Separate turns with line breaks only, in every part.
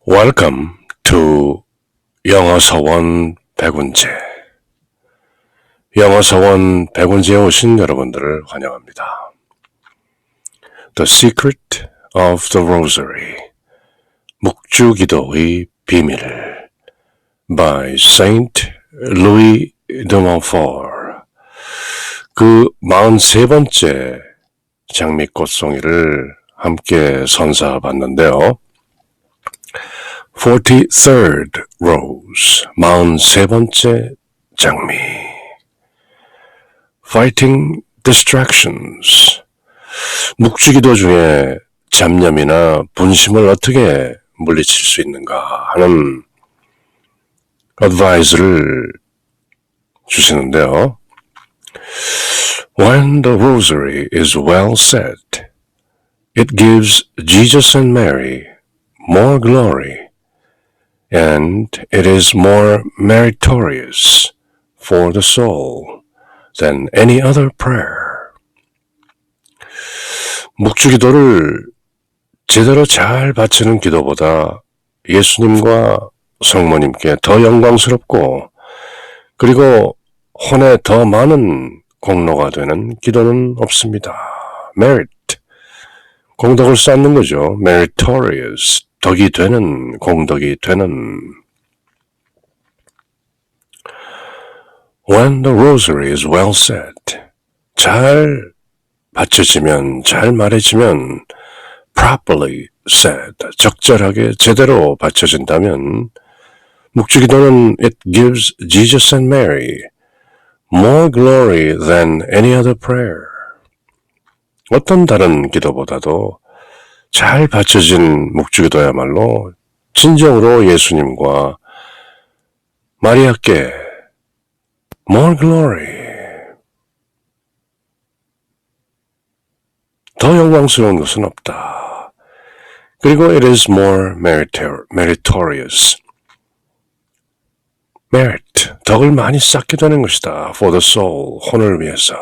Welcome to 영어서원 백운재. 영어서원 백운재에 오신 여러분들을 환영합니다. The Secret of the Rosary, 묵주기도의 비밀, by Saint Louis de Montfort. 그 43번째 장미꽃송이를 함께 선사받는데요. 43rd Rose, 43번째 장미. Fighting Distractions, 묵주기도 중에 잡념이나 분심을 어떻게 물리칠 수 있는가 하는 advice를 주시는데요. When the rosary is well said, it gives Jesus and Mary more glory, and it is more meritorious for the soul than any other prayer. 묵주기도를 제대로 잘 바치는 기도보다 예수님과 성모님께 더 영광스럽고 그리고 혼에 더 많은 공로가 되는 기도는 없습니다. merit, 공덕을 쌓는 거죠. meritorious, 덕이 되는, 공덕이 되는. When the rosary is well said, 잘 받쳐지면, 잘 말해지면, properly said, 적절하게 제대로 받쳐진다면, 묵주기도는 it gives Jesus and Mary more glory than any other prayer. 어떤 다른 기도보다도 잘 받쳐진 묵주기도야말로 진정으로 예수님과 마리아께 more glory, 더 영광스러운 것은 없다. 그리고 it is more meritorious, merit, 덕을 많이 쌓게 되는 것이다. for the soul, 혼을 위해서.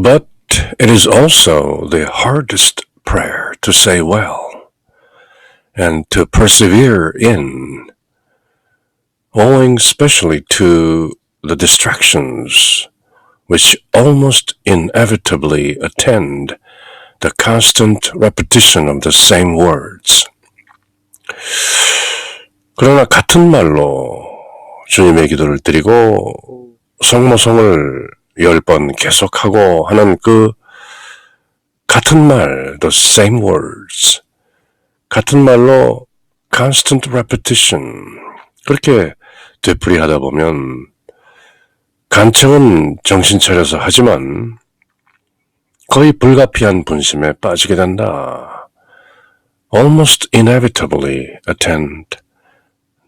But it is also the hardest prayer to say well and to persevere in, owing especially to the distractions which almost inevitably attend the constant repetition of the same words. 그러나 같은 말로 주님의 기도를 드리고 성모성을 10번 계속하고 하는 그 같은 말, the same words, 같은 말로 constant repetition, 그렇게 되풀이하다 보면 간청은 정신 차려서 하지만 거의 불가피한 분심에 빠지게 된다. Almost inevitably attend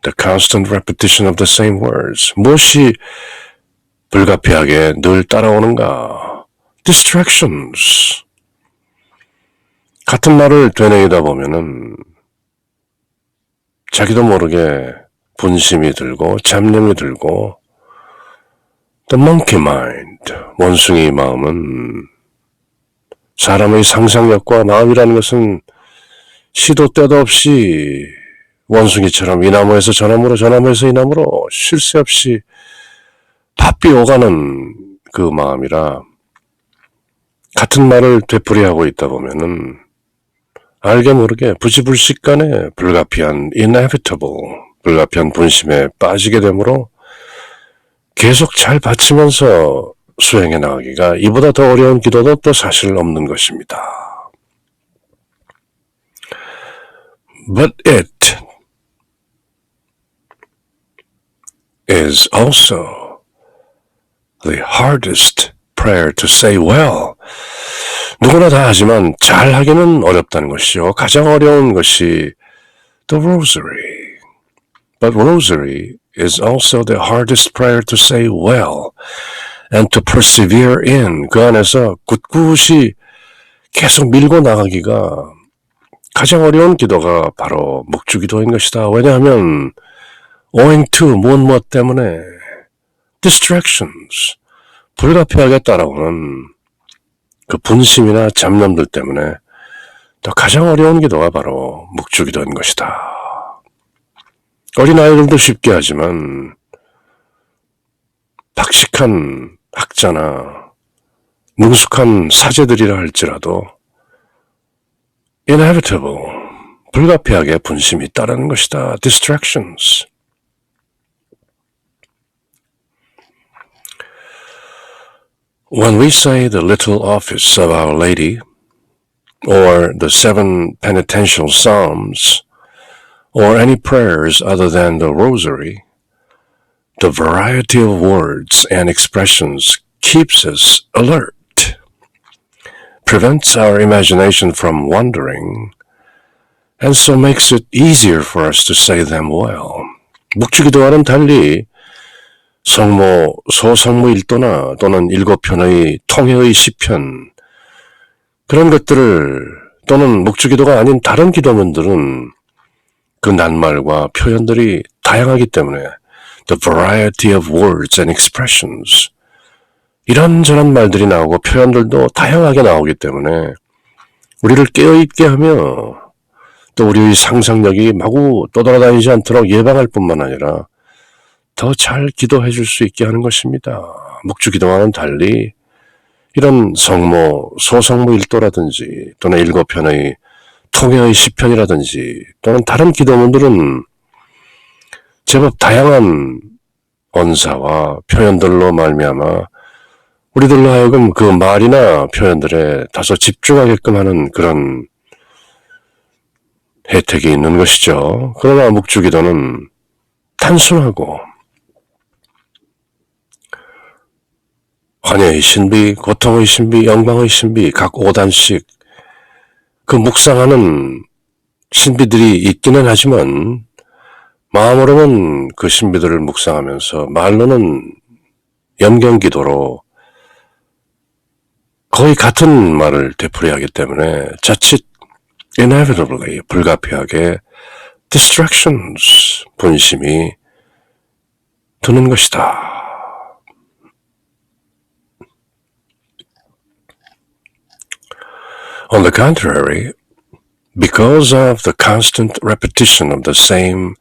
the constant repetition of the same words. 무엇이 불가피하게 늘 따라오는가? Distractions. 같은 말을 되뇌이다 보면은 자기도 모르게 분심이 들고 잡념이 들고 the monkey mind, 원숭이 마음은 사람의 상상력과 마음이라는 것은 시도 때도 없이 원숭이처럼 이 나무에서 저 나무로 저 나무에서 이 나무로 쉴 새 없이 바삐 오가는 그 마음이라 같은 말을 되풀이하고 있다 보면은 알게 모르게 부지불식간에 불가피한 inevitable, 불가피한 분심에 빠지게 되므로 계속 잘 바치면서 수행해 나가기가 이보다 더 어려운 기도도 또 사실 없는 것입니다. But it is also the hardest prayer to say well. 누구나 다 하지만 잘 하기는 어렵다는 것이요. 가장 어려운 것이 the rosary. But rosary is also the hardest prayer to say well and to persevere in. 그 안에서 굳굳이 계속 밀고 나가기가 가장 어려운 기도가 바로 묵주기도인 것이다. 왜냐하면 owing to 무엇 때문에 distractions, 불가피하게 따라오는 그 분심이나 잡념들 때문에 또 가장 어려운 기도가 바로 묵주기도인 것이다. 어린아이들도 쉽게 하지만 박식한 학자나 능숙한 사제들이라 할지라도 inevitable, 불가피하게 분심이 따르는 것이다. distractions. When we say the little office of Our Lady, or the 7 penitential psalms, or any prayers other than the rosary, the variety of words and expressions keeps us alert, prevents our imagination from wandering, and so makes it easier for us to say them well. 묵주기도와는 달리 성모, 소성모 일도나 또는 7편의 통해의 시편, 그런 것들을 또는 묵주기도가 아닌 다른 기도문들은 그 낱말과 표현들이 다양하기 때문에 the variety of words and expressions, 이런저런 말들이 나오고 표현들도 다양하게 나오기 때문에 우리를 깨어있게 하며 또 우리의 상상력이 마구 떠돌아다니지 않도록 예방할 뿐만 아니라 더 잘 기도해 줄 수 있게 하는 것입니다. 묵주기도와는 달리 이런 성모, 소성모 일도라든지 또는 7편의 통해의 시편이라든지 또는 다른 기도문들은 제법 다양한 언사와 표현들로 말미암아 우리들로 하여금 그 말이나 표현들에 다소 집중하게끔 하는 그런 혜택이 있는 것이죠. 그러나 묵주기도는 단순하고 환희의 신비, 고통의 신비, 영광의 신비 각 5단씩 그 묵상하는 신비들이 있기는 하지만 마음으로는 그 신비들을 묵상하면서 말로는 염경기도로 거의 같은 말을 되풀이하기 때문에 자칫 inevitably, 불가피하게 distractions, 분심이 드는 것이다. On the contrary, because of the constant repetition of the same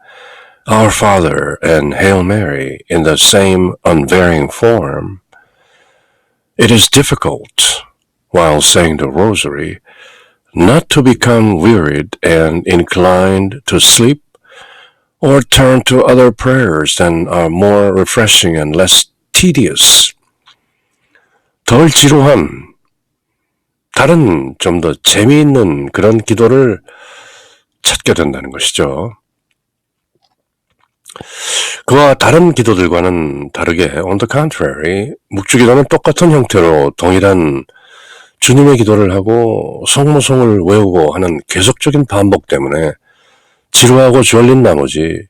Our Father and Hail Mary in the same unvarying form, it is difficult, while saying the Rosary, not to become wearied and inclined to sleep or turn to other prayers that are more refreshing and less tedious. 덜 지루한, 다른 좀 더 재미있는 그런 기도를 찾게 된다는 것이죠. 그와 다른 기도들과는 다르게 on the contrary, 묵주기도는 똑같은 형태로 동일한 주님의 기도를 하고 성모송을 외우고 하는 계속적인 반복 때문에 지루하고 졸린 나머지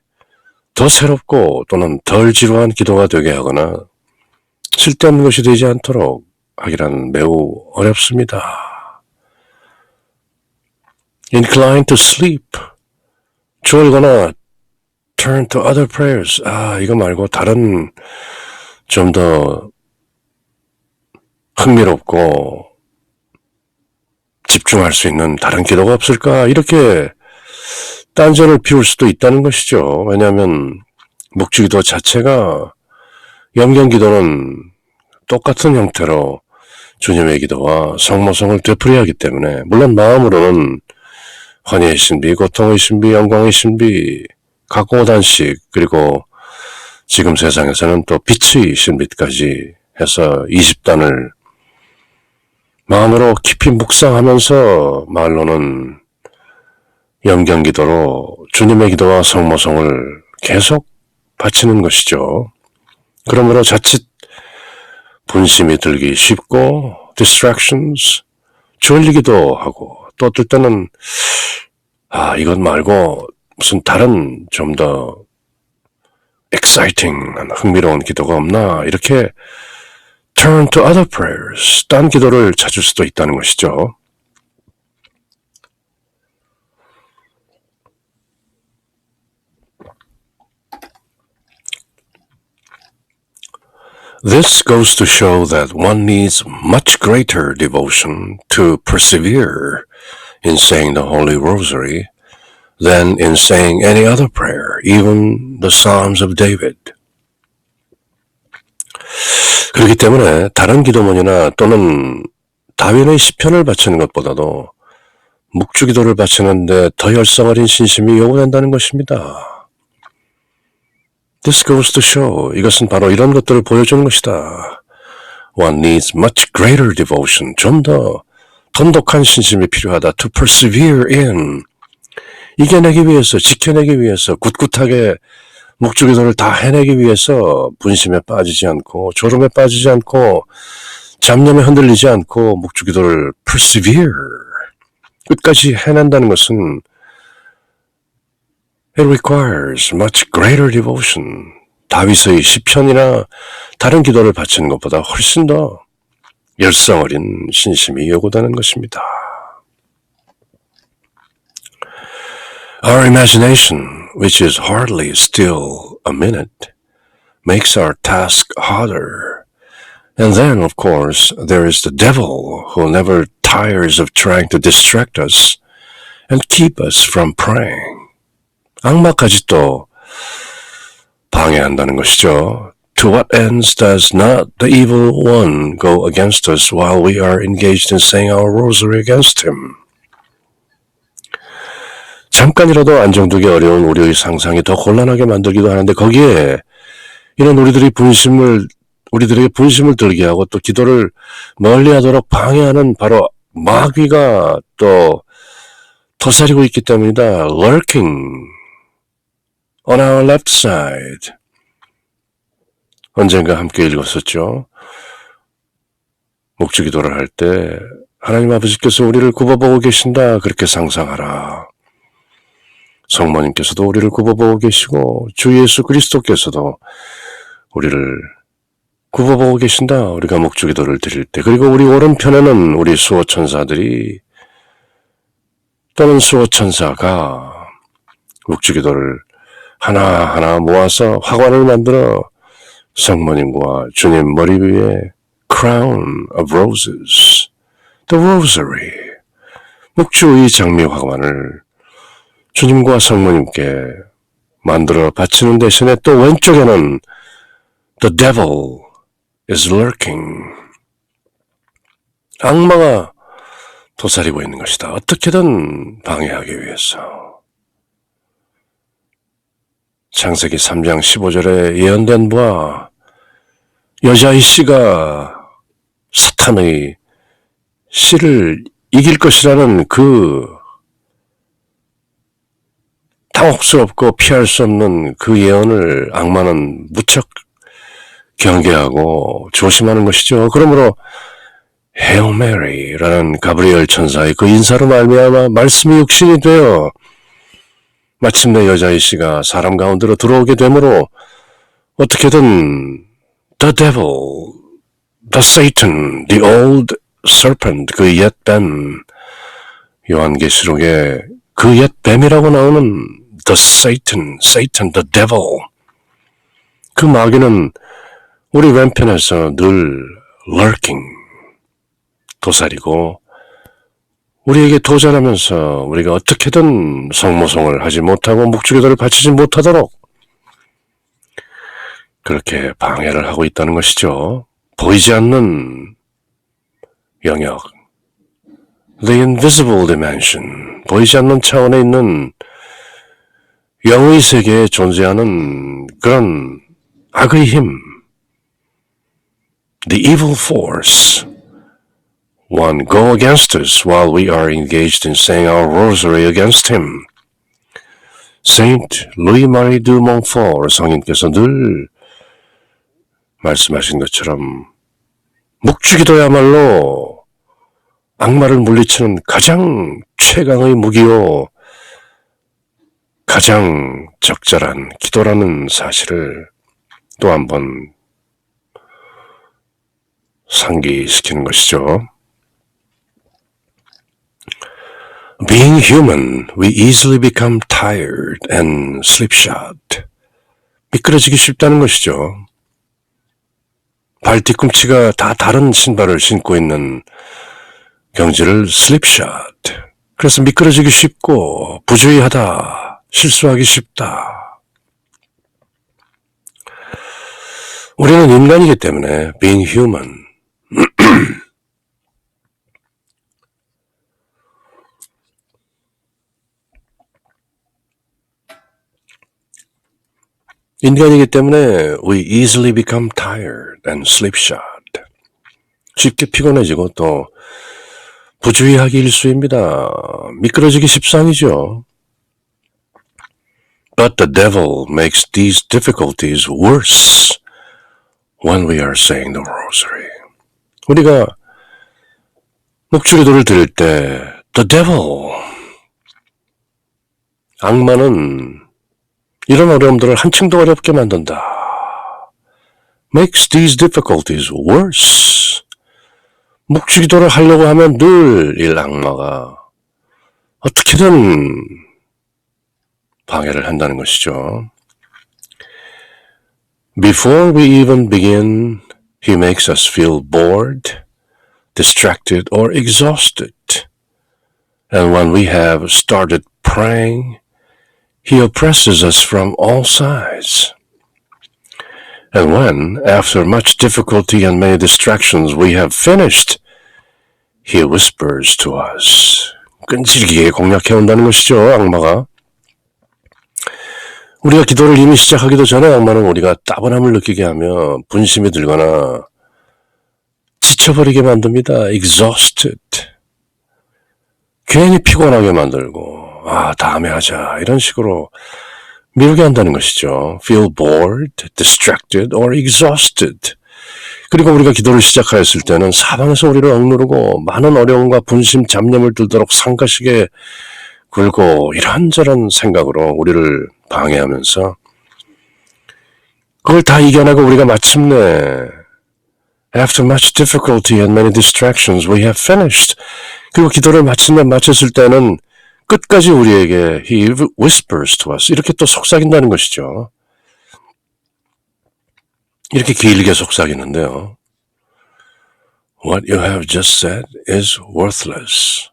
더 새롭고 또는 덜 지루한 기도가 되게 하거나 쓸데없는 것이 되지 않도록 하기란 매우 어렵습니다. Inclined to sleep, 졸거나 turn to other prayers. 이거 말고 다른 좀 더 흥미롭고 집중할 수 있는 다른 기도가 없을까? 이렇게 딴전을 피울 수도 있다는 것이죠. 왜냐하면 묵주기도 자체가 염경기도는 똑같은 형태로 주님의 기도와 성모성을 되풀이하기 때문에 물론 마음으로는 환희의 신비, 고통의 신비, 영광의 신비 각 5단씩 그리고 지금 세상에서는 또 빛의 신비까지 해서 20단을 마음으로 깊이 묵상하면서 말로는 염경기도로 주님의 기도와 성모성을 계속 바치는 것이죠. 그러므로 자칫 분심이 들기 쉽고 distractions, 졸리기도 하고 또 어떨 때는 이것 말고 무슨 다른 좀 더 exciting한 흥미로운 기도가 없나 이렇게 turn to other prayers, 딴 기도를 찾을 수도 있다는 것이죠. This goes to show that one needs much greater devotion to persevere in saying the Holy Rosary than in saying any other prayer, even the Psalms of David. 그렇기 때문에 다른 기도문이나 또는 다윈의 시편을 바치는 것보다도 묵주기도를 바치는데 더 열성어린 신심이 요구된다는 것입니다. This goes to show, 이것은 바로 이런 것들을 보여주는 것이다. One needs much greater devotion, 좀 더 돈독한 신심이 필요하다. To persevere in, 이겨내기 위해서, 지켜내기 위해서, 꿋꿋하게 묵주기도를 다 해내기 위해서 분심에 빠지지 않고, 졸음에 빠지지 않고, 잡념에 흔들리지 않고 묵주기도를 persevere, 끝까지 해낸다는 것은 It requires much greater devotion. 다윗의 시편이나 다른 기도를 바치는 것보다 훨씬 더 열성 어린 신심이 요구되는 것입니다. Our imagination, which is hardly still a minute, makes our task harder. And then, of course, there is the devil who never tires of trying to distract us and keep us from praying. 악마까지 또 방해한다는 것이죠. To what ends does not the evil one go against us while we are engaged in saying our rosary against him? 잠깐이라도 안정되기 어려운 우리의 상상이 더 곤란하게 만들기도 하는데 거기에 이런 우리들에게 분심을 들게 하고 또 기도를 멀리하도록 방해하는 바로 마귀가 또 도사리고 있기 때문이다. Lurking on our left side. 언젠가 함께 읽었었죠. 묵주기도를 할 때 하나님 아버지께서 우리를 굽어보고 계신다. 그렇게 상상하라. 성모님께서도 우리를 굽어보고 계시고 주 예수 그리스도께서도 우리를 굽어보고 계신다. 우리가 묵주기도를 드릴 때. 그리고 우리 오른편에는 우리 수호천사들이 또는 수호천사가 묵주기도를 하나하나 모아서 화관을 만들어 성모님과 주님 머리 위에 crown of roses, the rosary, 묵주의 장미 화관을 주님과 성모님께 만들어 바치는 대신에 또 왼쪽에는 the devil is lurking. 악마가 도사리고 있는 것이다. 어떻게든 방해하기 위해서. 창세기 3장 15절에 예언된 바와 여자의 씨가 사탄의 씨를 이길 것이라는 그 당혹스럽고 피할 수 없는 그 예언을 악마는 무척 경계하고 조심하는 것이죠. 그러므로 Hail Mary라는 가브리엘 천사의 그 인사로 말미암아 말씀이 육신이 되어 마침내 여자의 씨가 사람 가운데로 들어오게 되므로 어떻게든 the devil, the Satan, the old serpent, 그 옛 뱀, 요한계시록에 그 옛 뱀이라고 나오는 the Satan, the devil, 그 마귀는 우리 왼편에서 늘 lurking, 도사리고 우리에게 도전하면서 우리가 어떻게든 성모송을 하지 못하고 묵주기도를 바치지 못하도록 그렇게 방해를 하고 있다는 것이죠. 보이지 않는 영역, the invisible dimension, 보이지 않는 차원에 있는 영의 세계에 존재하는 그런 악의 힘, the evil force, one go against us while we are engaged in saying our rosary against him. Saint Louis-Marie de Montfort 성인께서 늘 말씀하신 것처럼 묵주기도야말로 악마를 물리치는 가장 최강의 무기요, 가장 적절한 기도라는 사실을 또 한번 상기시키는 것이죠. Being human, we easily become tired and slipshod. 미끄러지기 쉽다는 것이죠. 발 뒤꿈치가 다 다른 신발을 신고 있는 경지를 슬립샷. 그래서 미끄러지기 쉽고 부주의하다, 실수하기 쉽다. 우리는 인간이기 때문에 being human. 인간이기 때문에 we easily become tired and slipshod. 쉽게 피곤해지고 또 부주의하기 일쑤입니다. 미끄러지기 십상이죠. But the devil makes these difficulties worse when we are saying the rosary. 우리가 목주기도를 드릴 때 the devil, 악마는 이런 어려움들을 한층 더 어렵게 만든다. makes these difficulties worse. 묵주기도를 하려고 하면 늘 이 악마가 어떻게든 방해를 한다는 것이죠. Before we even begin, he makes us feel bored, distracted, or exhausted. And when we have started praying, he oppresses us from all sides. And when, after much difficulty and many distractions, we have finished, he whispers to us. 끈질기게 공략해온다는 것이죠, 악마가. 우리가 기도를 이미 시작하기도 전에 악마는 우리가 따분함을 느끼게 하며 분심이 들거나 지쳐버리게 만듭니다. exhausted. 괜히 피곤하게 만들고 다음에 하자 이런 식으로 미루게 한다는 것이죠. feel bored, distracted, or exhausted. 그리고 우리가 기도를 시작하였을 때는 사방에서 우리를 억누르고 많은 어려움과 분심, 잡념을 들도록 상가시게 굴고 이런저런 생각으로 우리를 방해하면서 그걸 다 이겨내고 우리가 마침내 After much difficulty and many distractions, we have finished. 그리고 기도를 마침내 마쳤을 때는 끝까지 우리에게 He whispers to us. 이렇게 또 속삭인다는 것이죠. 이렇게 길게 속삭이는데요. What you have just said is worthless.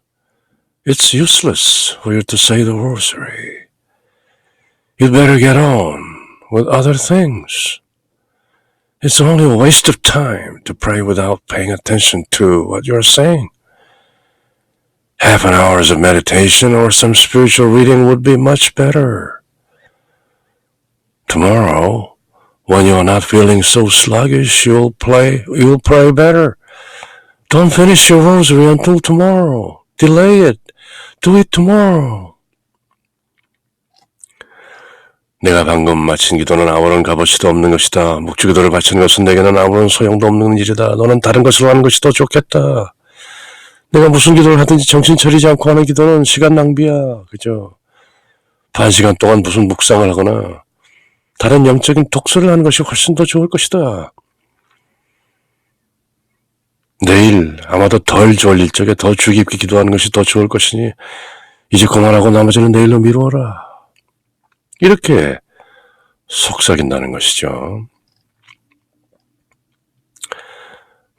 It's useless for you to say the rosary. You'd better get on with other things. It's only a waste of time to pray without paying attention to what you're saying. Half an hour of meditation or some spiritual reading would be much better. Tomorrow, when you're not feeling so sluggish, you'll pray better. Don't finish your rosary until tomorrow. Delay it. Do it tomorrow. 내가 방금 마친 기도는 아무런 값어치도 없는 것이다. 묵주기도를 바치는 것은 내게는 아무런 소용도 없는 일이다. 너는 다른 것으로 하는 것이 더 좋겠다. 내가 무슨 기도를 하든지 정신 차리지 않고 하는 기도는 시간 낭비야. 그죠? 반 시간 동안 무슨 묵상을 하거나 다른 영적인 독서를 하는 것이 훨씬 더 좋을 것이다. 내일 아마도 덜 졸릴 적에 더 주 깊게 기도하는 것이 더 좋을 것이니 이제 그만하고 나머지는 내일로 미루어라. 이렇게 속삭인다는 것이죠.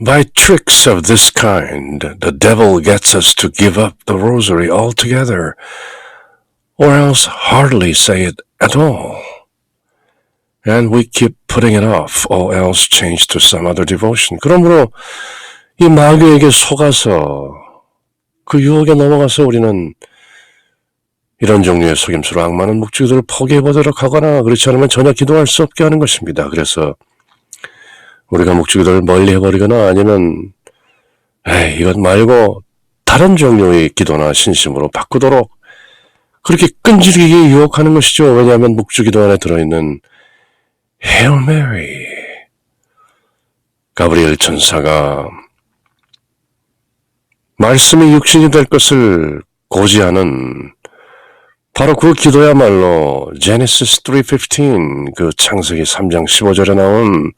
By tricks of this kind, the devil gets us to give up the rosary altogether, or else hardly say it at all. And we keep putting it off, or else change to some other devotion. 그러므로 이 마귀에게 속아서 그 유혹에 넘어가서 우리는 이런 종류의 속임수로 악마는 묵주기도를 포기해보도록 하거나 그렇지 않으면 전혀 기도할 수 없게 하는 것입니다. 그래서 우리가 묵주기도를 멀리 해버리거나 아니면 이것 말고 다른 종류의 기도나 신심으로 바꾸도록 그렇게 끈질기게 유혹하는 것이죠. 왜냐하면 묵주기도 안에 들어있는 Hail Mary, 가브리엘 천사가 말씀이 육신이 될 것을 고지하는 바로 그 기도야말로 Genesis 3:15, 그 창세기 3장 15절에 나온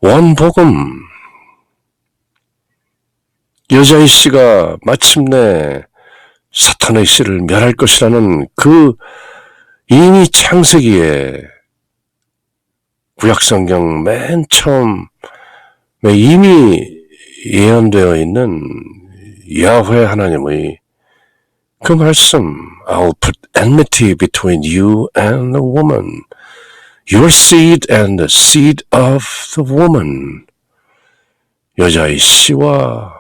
원복음. 여자의 씨가 마침내 사탄의 씨를 멸할 것이라는 그 이미 창세기에 구약성경 맨 처음 이미 예언되어 있는 야훼 하나님의 그 말씀, I'll put enmity between you and the woman, your seed and the seed of the woman. 여자의 씨와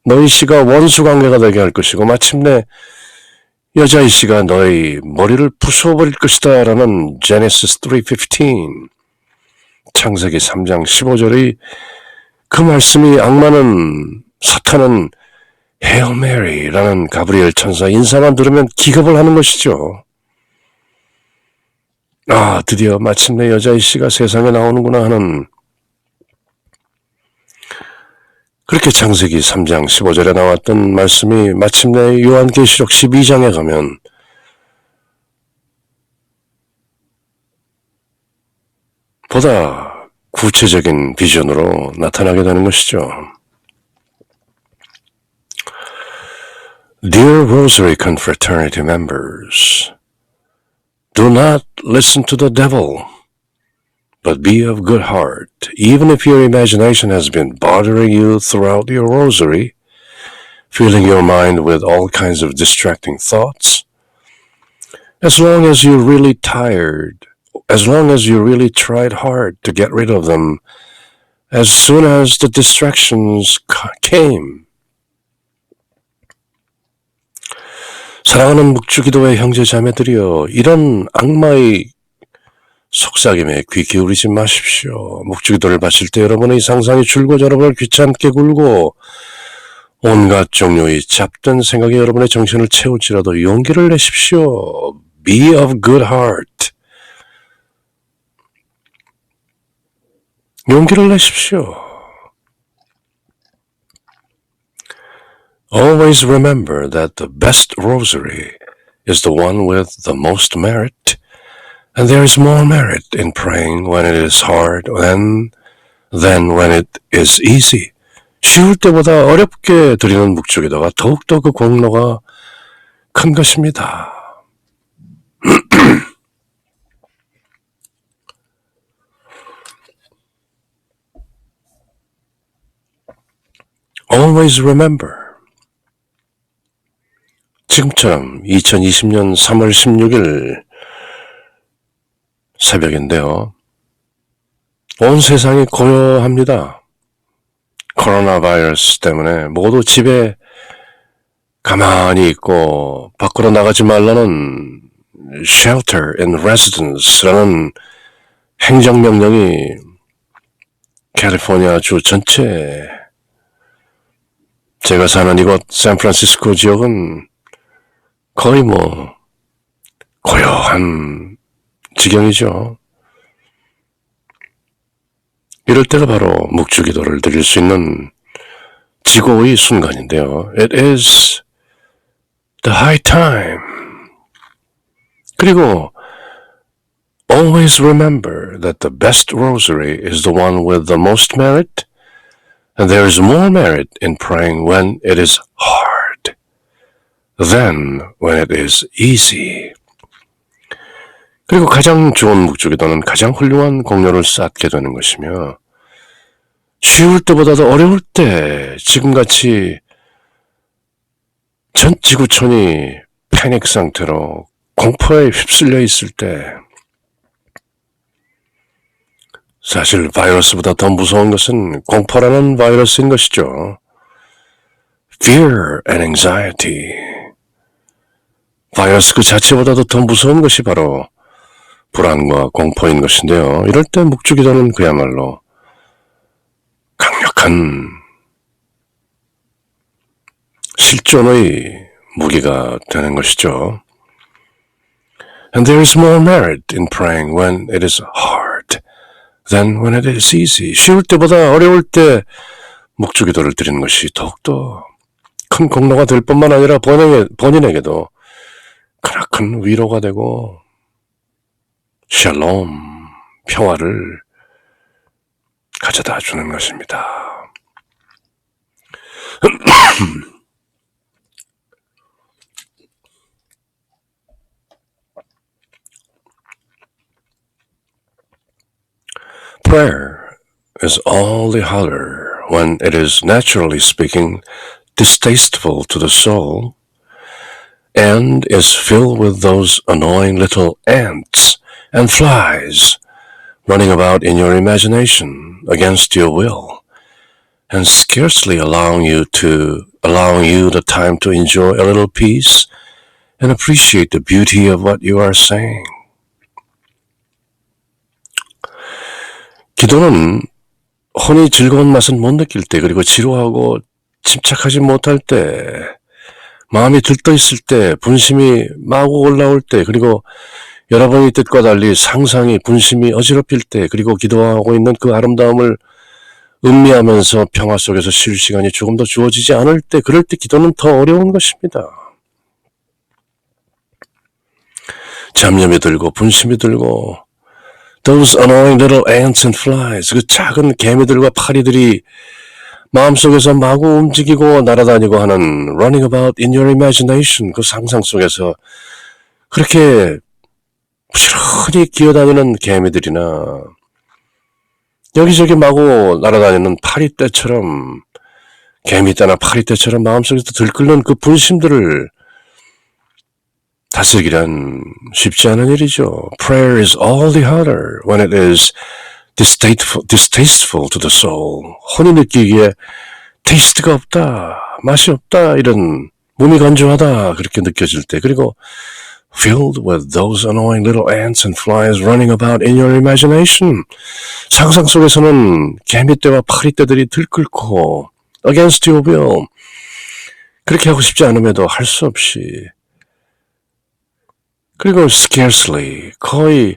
너희 씨가 원수관계가 되게 할 것이고 마침내 여자의 씨가 너희 머리를 부숴버릴 것이다 라는 Genesis 3:15 창세기 3장 15절의 그 말씀이 악마는 사탄은 Hail Mary라는 가브리엘 천사 인사만 들으면 기겁을 하는 것이죠. 아, 드디어 마침내 여자의 씨가 세상에 나오는구나 하는 그렇게 창세기 3장 15절에 나왔던 말씀이 마침내 요한계시록 12장에 가면 보다 구체적인 비전으로 나타나게 되는 것이죠. Dear Rosary Confraternity members, do not listen to the devil, but be of good heart. Even if your imagination has been bothering you throughout your rosary, filling your mind with all kinds of distracting thoughts, as long as you're really tired, as long as you really tried hard to get rid of them, as soon as the distractions came. 사랑하는 묵주기도회 형제 자매들이여, 이런 악마의 속삭임에 귀 기울이지 마십시오. 묵주기도를 바칠 때 여러분의 상상이 줄곧 여러분을 귀찮게 굴고 온갖 종류의 잡된 생각이 여러분의 정신을 채울지라도 용기를 내십시오. Be of good heart. 용기를 내십시오. Always remember that the best rosary is the one with the most merit, and there is more merit in praying when it is hard than when it is easy. 쉬울 때보다 어렵게 드리는 묵주기도가 더욱더 그 공로가 큰 것입니다. Always remember. 지금처럼 2020년 3월 16일 새벽인데요. 온 세상이 고요합니다. 코로나 바이러스 때문에 모두 집에 가만히 있고 밖으로 나가지 말라는 Shelter in Residence라는 행정명령이 캘리포니아 주 전체, 제가 사는 이곳 샌프란시스코 지역은 거의 고요한 지경이죠. 이럴 때가 바로 묵주기도를 드릴 수 있는 지고의 순간인데요. It is the high time. 그리고 always remember that the best rosary is the one with the most merit, and there is more merit in praying when it is hard than when it is easy. 그리고 가장 좋은 묵주기도는 가장 훌륭한 공로를 쌓게 되는 것이며, 쉬울 때보다도 어려울 때, 지금같이 전 지구촌이 패닉 상태로 공포에 휩쓸려 있을 때, 사실 바이러스보다 더 무서운 것은 공포라는 바이러스인 것이죠. Fear and anxiety. 바이러스 그 자체보다도 더 무서운 것이 바로 불안과 공포인 것인데요. 이럴 때 묵주기도는 그야말로 강력한 실존의 무기가 되는 것이죠. And there is more merit in praying when it is hard than when it is easy. 쉬울 때보다 어려울 때 묵주기도를 드리는 것이 더욱더 큰 공로가 될 뿐만 아니라 본인에게도 크나큰 위로가 되고 샬롬, 평화를 가져다 주는 것입니다. Prayer is all the harder when it is, naturally speaking, distasteful to the soul and is filled with those annoying little ants and flies running about in your imagination against your will and scarcely allowing you the time to enjoy a little peace and appreciate the beauty of what you are saying. 기도는 혼이 즐거운 맛은 못 느낄 때, 그리고 지루하고 침착하지 못할 때, 마음이 들떠있을 때, 분심이 마구 올라올 때, 그리고 여러분의 뜻과 달리 상상이, 분심이 어지럽힐 때, 그리고 기도하고 있는 그 아름다움을 음미하면서 평화 속에서 쉴 시간이 조금 더 주어지지 않을 때, 그럴 때 기도는 더 어려운 것입니다. 잡념이 들고 분심이 들고 Those annoying little ants and flies, 그 작은 개미들과 파리들이 마음속에서 마구 움직이고 날아다니고 하는 running about in your imagination, 그 상상 속에서 그렇게 부지런히 기어다니는 개미들이나 여기저기 마구 날아다니는 파리떼처럼, 개미떼나 파리떼처럼 마음속에서 들끓는 그 분심들을 다스리기란 쉽지 않은 일이죠. Prayer is all the harder when it is distasteful to the soul. 혼이 느끼기에 테이스트가 없다, 맛이 없다, 이런 몸이 건조하다 그렇게 느껴질 때, 그리고 filled with those annoying little ants and flies running about in your imagination. 상상 속에서는 개미떼와 파리떼들이 들끓고 against your will. 그렇게 하고 싶지 않음에도 할 수 없이, 그리고 scarcely, 거의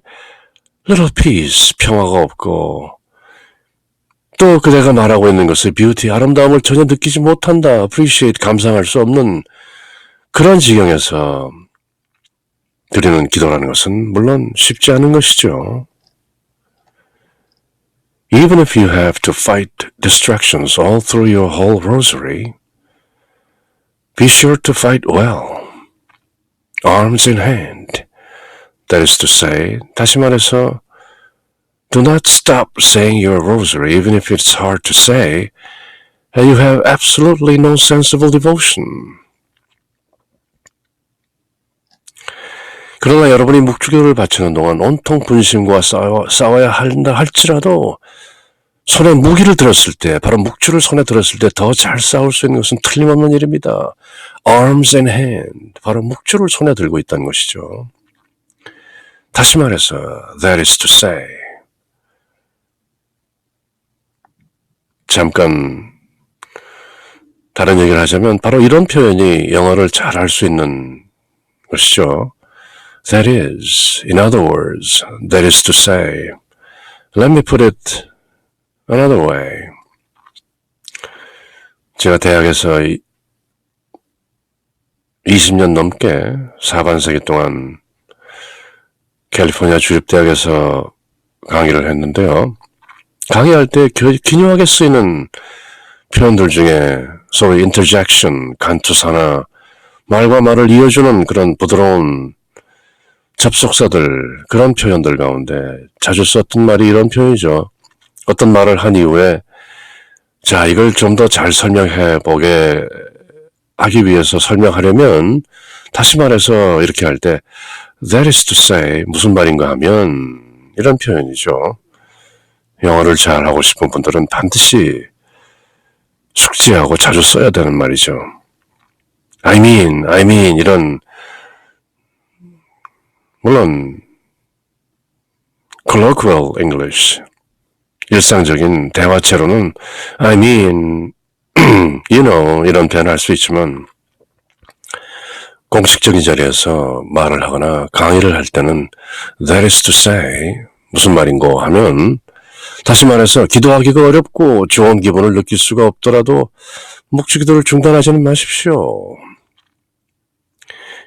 little peace, 평화가 없고, 또 그대가 말하고 있는 것의 beauty, 아름다움을 전혀 느끼지 못한다, appreciate, 감상할 수 없는 그런 지경에서 드리는 기도라는 것은 물론 쉽지 않은 것이죠. Even if you have to fight distractions all through your whole rosary, be sure to fight well. Arms in hand. That is to say, 다시 말해서, do not stop saying your rosary even if it's hard to say, and you have absolutely no sensible devotion. 그러나 여러분이 묵주기도를 바치는 동안 온통 분심과 싸워야 한다 할지라도 손에 무기를 들었을 때, 바로 묵주를 손에 들었을 때 더 잘 싸울 수 있는 것은 틀림없는 일입니다. Arms in hand, 바로 묵주를 손에 들고 있다는 것이죠. 다시 말해서, that is to say, 잠깐 다른 얘기를 하자면 바로 이런 표현이 영어를 잘 할 수 있는 것이죠. That is, in other words, that is to say, let me put it another way. 제가 대학에서 20년 넘게 4반세기 동안 캘리포니아 주립대학에서 강의를 했는데요. 강의할 때 기묘하게 쓰이는 표현들 중에 소위 interjection, 간투사나 말과 말을 이어주는 그런 부드러운 접속사들, 그런 표현들 가운데 자주 썼던 말이 이런 표현이죠. 어떤 말을 한 이후에 자, 이걸 좀 더 잘 설명해 보게 하기 위해서 설명하려면 다시 말해서 이렇게 할 때 that is to say, 무슨 말인가 하면 이런 표현이죠. 영어를 잘 하고 싶은 분들은 반드시 숙지하고 자주 써야 되는 말이죠. I mean 이런, 물론 colloquial English, 일상적인 대화체로는 I mean, you know, 이런 표현을 할 수 있지만 공식적인 자리에서 말을 하거나 강의를 할 때는 that is to say, 무슨 말인고 하면, 다시 말해서 기도하기가 어렵고 좋은 기분을 느낄 수가 없더라도 묵주기도를 중단하지는 마십시오.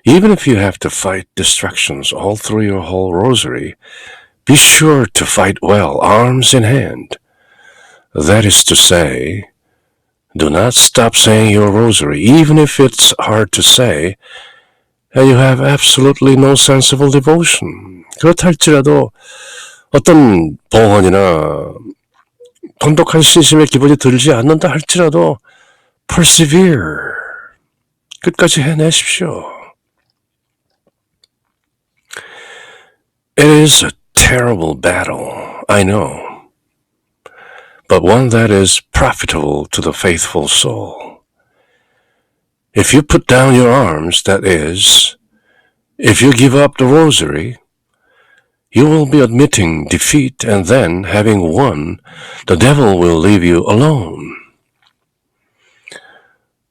Even if you have to fight distractions all through your whole rosary, be sure to fight well, arms in hand. That is to say, do not stop saying your rosary, even if it's hard to say, and you have absolutely no sensible devotion. 그렇다 할지라도 어떤 봉헌이나 돈독한 신심의 기분이 들지 않는다 할지라도 persevere, 끝까지 해내십시오. It is a terrible battle, I know, but one that is profitable to the faithful soul. If you put down your arms, that is, if you give up the rosary, you will be admitting defeat, and then, having won, the devil will leave you alone.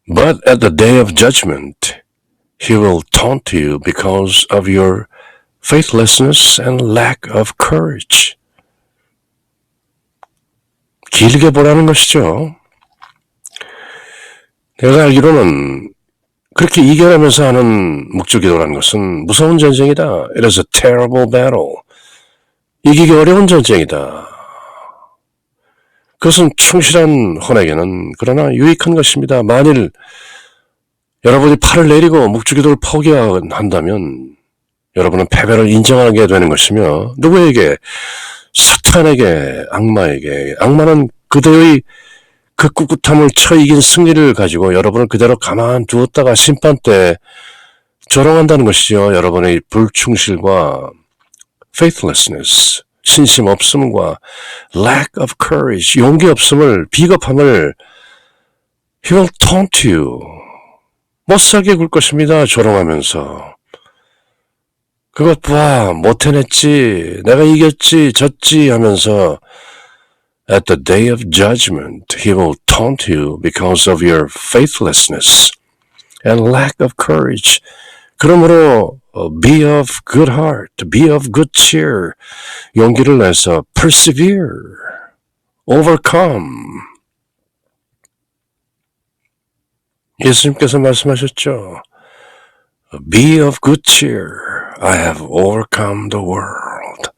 But at the day of judgment, he will taunt you because of your faithlessness and lack of courage. 길게 보라는 것이죠. 내가 알기로는 그렇게 이겨내면서 하는 묵주기도라는 것은 무서운 전쟁이다. It is a terrible battle. 이기기 어려운 전쟁이다. 그것은 충실한 혼에게는 그러나 유익한 것입니다. 만일 여러분이 팔을 내리고 묵주기도를 포기한다면 여러분은 패배를 인정하게 되는 것이며 누구에게? 사탄에게, 악마에게. 악마는 그대의 그 꿋꿋함을 쳐 이긴 승리를 가지고 여러분을 그대로 가만두었다가 심판 때 조롱한다는 것이죠. 여러분의 불충실과 faithlessness, 신심 없음과 lack of courage, 용기 없음을, 비겁함을 he will taunt you. 못살게 굴 것입니다. 조롱하면서. 그것 봐, 못 해냈지, 내가 이겼지, 졌지 하면서 at the day of judgment, he will taunt you because of your faithlessness and lack of courage. 그러므로 be of good heart, be of good cheer, 용기를 내서 persevere, overcome. 예수님께서 말씀하셨죠. Be of good cheer, I have overcome the world.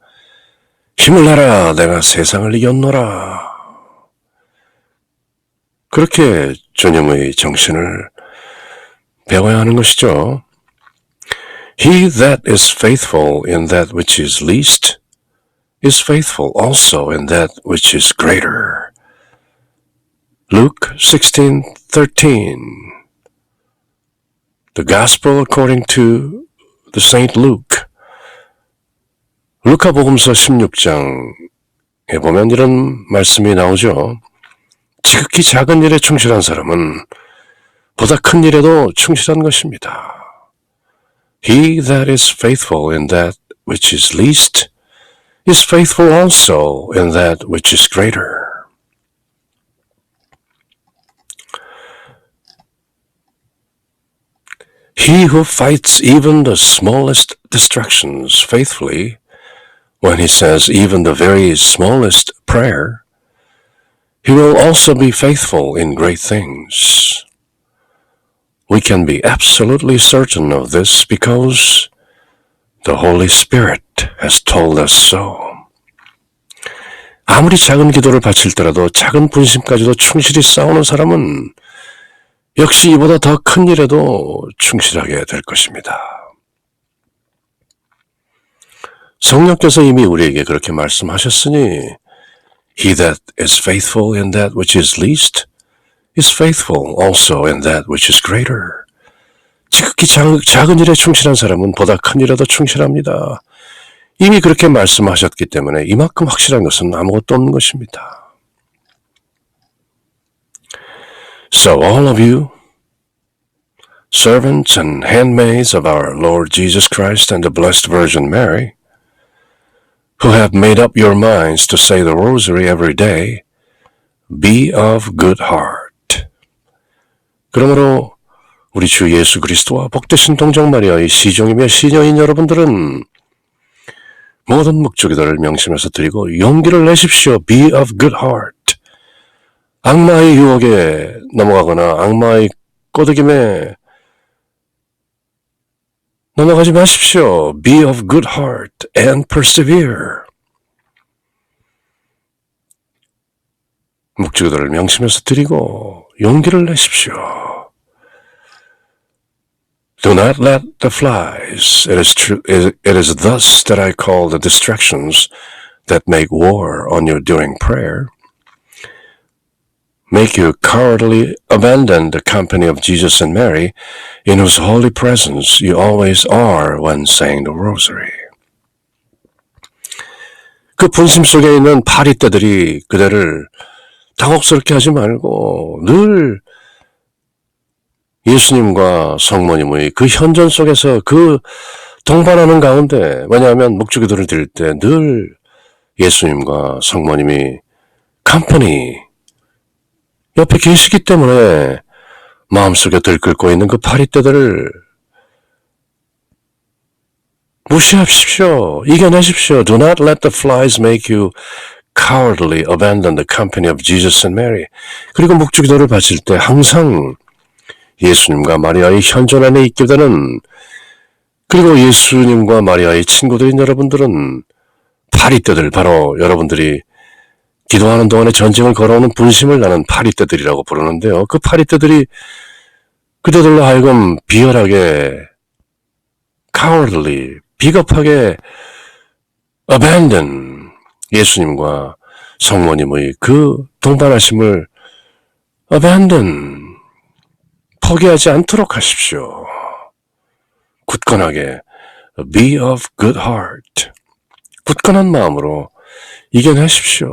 힘을 내라, 내가 세상을 이겼노라. 그렇게 주님의 정신을 배워야 하는 것이죠. He that is faithful in that which is least is faithful also in that which is greater. Luke 16:13. The Gospel according to the Saint Luke. 루카복음서 16장에 보면 이런 말씀이 나오죠. 지극히 작은 일에 충실한 사람은 보다 큰 일에도 충실한 것입니다. He that is faithful in that which is least is faithful also in that which is greater. He who fights even the smallest distractions faithfully, when he says even the very smallest prayer, he will also be faithful in great things. We can be absolutely certain of this because the Holy Spirit has told us so. 아무리 작은 기도를 바칠 때라도 작은 분심까지도 충실히 싸우는 사람은 역시 이보다 더 큰 일에도 충실하게 될 것입니다. 성령께서 이미 우리에게 그렇게 말씀하셨으니 He that is faithful in that which is least is faithful also in that which is greater. 지극히 작은 일에 충실한 사람은 보다 큰 일에도 충실합니다. 이미 그렇게 말씀하셨기 때문에 이만큼 확실한 것은 아무것도 없는 것입니다. So all of you, servants and handmaids of our Lord Jesus Christ and the Blessed Virgin Mary, who have made up your minds to say the rosary every day, be of good heart. 그러므로 우리 주 예수 그리스도와 복되신 동정 마리아의 시종이며 시녀인 여러분들은 모든 묵주기도를 명심해서 드리고 용기를 내십시오. Be of good heart. 악마의 유혹에 넘어가거나 악마의 꼬드김에 넘어가지 마십시오. Be of good heart and persevere. 묵주기도를 명심해서 드리고 용기를 내십시오. Do not let the flies. It is thus that I call the distractions that make war on you during prayer. make you cowardly abandon the company of Jesus and Mary, in whose holy presence you always are when saying the rosary. 그 분심 속에 있는 파리떼들이 그대를 당혹스럽게 하지 말고 늘 예수님과 성모님의 그 현존 속에서 그 동반하는 가운데, 왜냐하면 묵주기도를 드릴 때 늘 예수님과 성모님이 컴퍼니 옆에 계시기 때문에 마음속에 들끓고 있는 그 파리떼들을 무시하십시오. 이겨내십시오. Do not let the flies make you cowardly abandon the company of Jesus and Mary. 그리고 묵주기도를 바칠 때 항상 예수님과 마리아의 현존 안에 있게 되는, 그리고 예수님과 마리아의 친구들인 여러분들은 파리떼들, 바로 여러분들이 기도하는 동안에 전쟁을 걸어오는 분심을 나는 파리떼들이라고 부르는데요. 그 파리떼들이 그대들로 하여금 비열하게, cowardly, 비겁하게 abandon, 예수님과 성모님의 그 동반하심을 abandon, 포기하지 않도록 하십시오. 굳건하게 be of good heart, 굳건한 마음으로 이겨내십시오.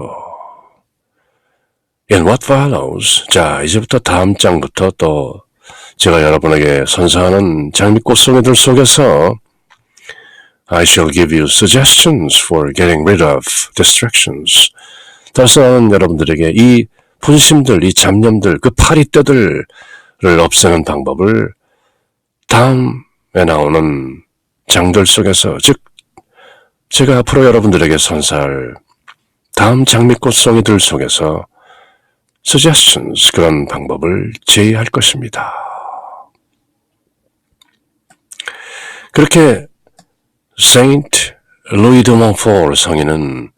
In what follows, 자, 이제부터 다음 장부터 또 제가 여러분에게 선사하는 장미꽃송이들 속에서 I shall give you suggestions for getting rid of distractions. 따라서 나는 여러분들에게 이 분심들, 이 잡념들, 그 파리떼들을 없애는 방법을 다음에 나오는 장들 속에서, 즉 제가 앞으로 여러분들에게 선사할 다음 장미꽃송이들 속에서 suggestions, 그런 방법을 제시할 것입니다. 그렇게 Saint Louis de Montfort 성인은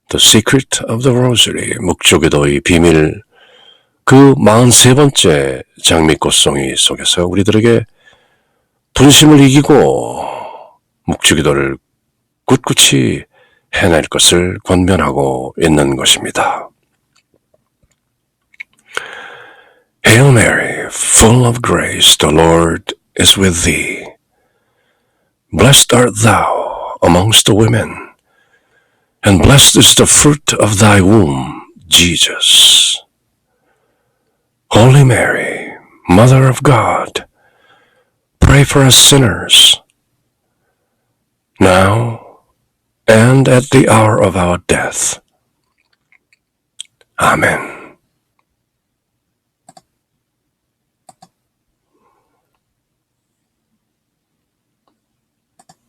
The Secret of the Rosary, 묵주기도의 비밀, 그 43번째 장미꽃송이 속에서 우리들에게 분심을 이기고 묵주기도를 꿋꿋이 해낼 것을 권면하고 있는 것입니다. Hail Mary, full of grace, the Lord is with thee. Blessed art thou amongst the women, and blessed is the fruit of thy womb, Jesus. Holy Mary, Mother of God, pray for us sinners, now and at the hour of our death. Amen.